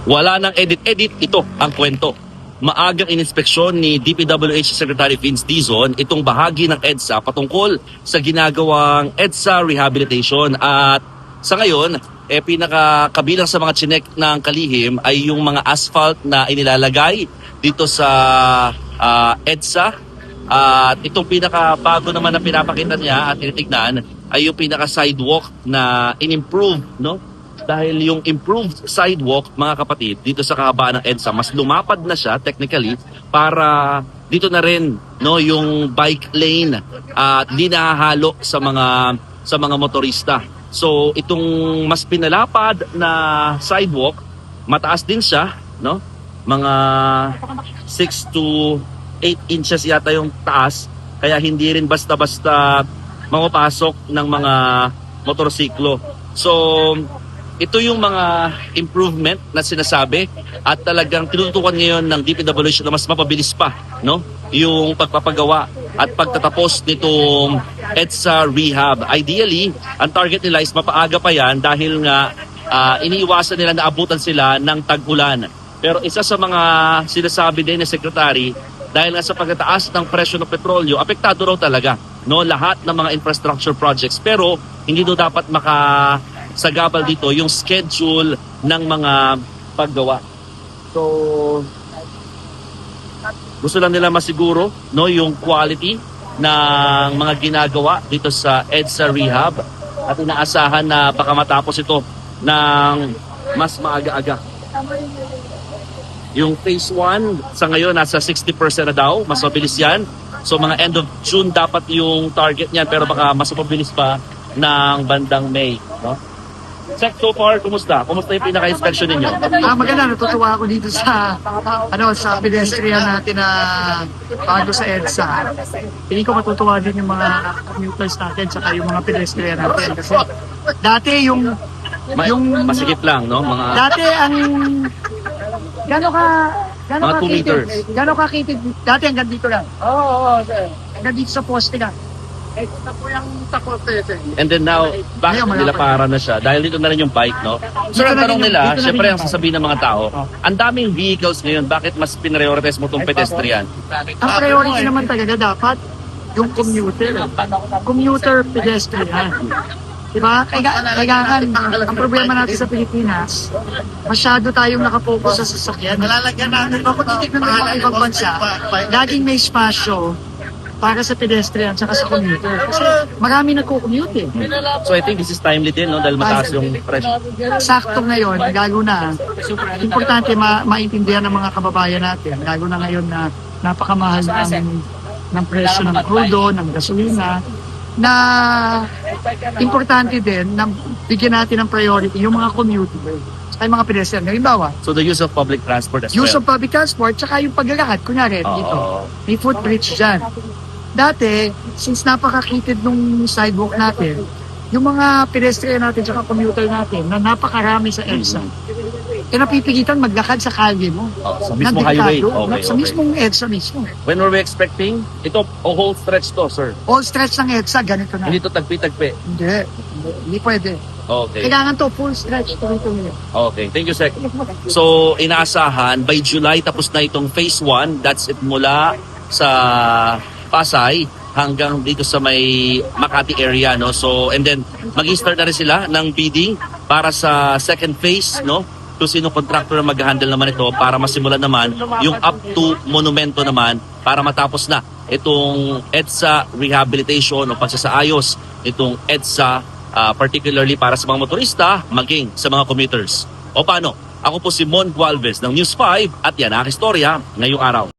Wala nang edit-edit, ito ang kwento. Maagang ininspeksyon ni DPWH Secretary Vince Dizon itong bahagi ng EDSA patungkol sa ginagawang EDSA rehabilitation. At sa ngayon, pinakabilang sa mga chinek ng kalihim ay yung mga asphalt na inilalagay dito sa EDSA. At itong pinakabago naman na pinapakita niya at tinitignan ay yung pinaka-sidewalk na in-improve, no? Dahil yung improved sidewalk, mga kapatid, dito sa kahabaan ng EDSA, mas lumapad na siya technically para dito na rin, no, yung bike lane at di nahahalo sa mga motorista. So itong mas pinalapad na sidewalk, mataas din siya, no? Mga 6 to 8 inches yata yung taas, kaya hindi rin basta-basta mamapasok ng mga motorsiklo. So ito yung mga improvement na sinasabi at talagang tinutukan ngayon ng DPWH na mas mapabilis pa, no, yung pagpapagawa at pagtatapos nitong EDSA rehab. Ideally, ang target nila is mapaaga pa yan dahil nga iniiwasan nila na abutan sila ng tag-ulan. Pero isa sa mga sinasabi din ng Secretary, dahil nga sa pagtaas ng presyo ng petrolyo, apektado raw talaga, no, lahat ng mga infrastructure projects. Pero hindi daw dapat makasagabal dito yung schedule ng mga paggawa. So gusto lang nila masiguro, no, yung quality ng mga ginagawa dito sa EDSA rehab at inaasahan na baka matapos ito ng mas maaga-aga. Yung phase 1 sa ngayon nasa 60% na daw, mas mabilis yan. So mga end of June dapat yung target niyan, pero baka mas mabilis pa ng bandang May, no? Sec, so far, kumusta? Kumusta yung pinaka-inspection ninyo? Maganda, natutuwa ako dito sa sa pedestrian natin na bago sa EDSA. Hindi ko matutuwa din yung mga commuters natin saka yung mga pedestrian natin. Kasi dati yung Masikip lang, no? Mga dati ang gano'n Mga 2 meters. Gano'n ka kitid? Dati hanggang dito lang. Oo, sir. Hanggang dito sa poste lang. Ito po yung sa poste, sir. and then now, bakit Ngayon, nila malapad. para na siya? Dahil dito na rin yung bike, no? Sir, ang Dito na tanong rin nila, dito na syempre rin ang yung sasabihin ng mga tao, ang daming vehicles ngayon, bakit mas pinrioritize mo itong pedestrian? Ang priority naman talaga dapat yung commuter pedestrian. Diba? Kailangan, ang problema natin sa Pilipinas, masyado tayong nakafocus sa sasakyan. Nalalagyan natin, kung titignan ng mga ibang bansa, laging may spasyo para sa pedestrian at sa commuter. Kasi marami nagko-commute eh. So I think this is timely din, no? Dahil mataas yung presyo. Sakto ngayon, lalo na, importante maintindihan ng mga kababayan natin, lalo na ngayon na napakamahal ng presyo ng crudo, ng gasolina, na importante din na bigyan natin ng priority yung mga commuter at mga pedestrian. Halimbawa, So the use of public transport as use well. of public transport tsaka yung paglalakad. Kunyari, dito, may footbridge dyan. Dati, since napakakitid nung sidewalk natin, yung mga pedestrian natin tsaka commuter natin na napakarami sa EDSA, napipilitan maglakad sa kalye mo. Sa mismong highway. Sa mismong EDSA mismo. When were we expecting? Ito, whole stretch to, sir. All stretch ng EDSA, ganito na. Hindi to tagpi-tagpi. Hindi pwede. Okay. Kailangan to full stretch to ito ngayon. Okay, thank you, Sec. So, inaasahan, by July, tapos na itong phase 1. That's it mula sa Pasay hanggang dito sa may Makati area, no? So, and then, mag-start na rin sila ng bidding para sa second phase, no? Kung sino contractor na mag-handle naman ito para masimulan naman yung up to monumento naman para matapos na itong EDSA rehabilitation o pagsasaayos itong EDSA particularly para sa mga motorista maging sa mga commuters. O paano? Ako po si Mon Gualvez ng News 5 at yan ang istorya ngayong araw.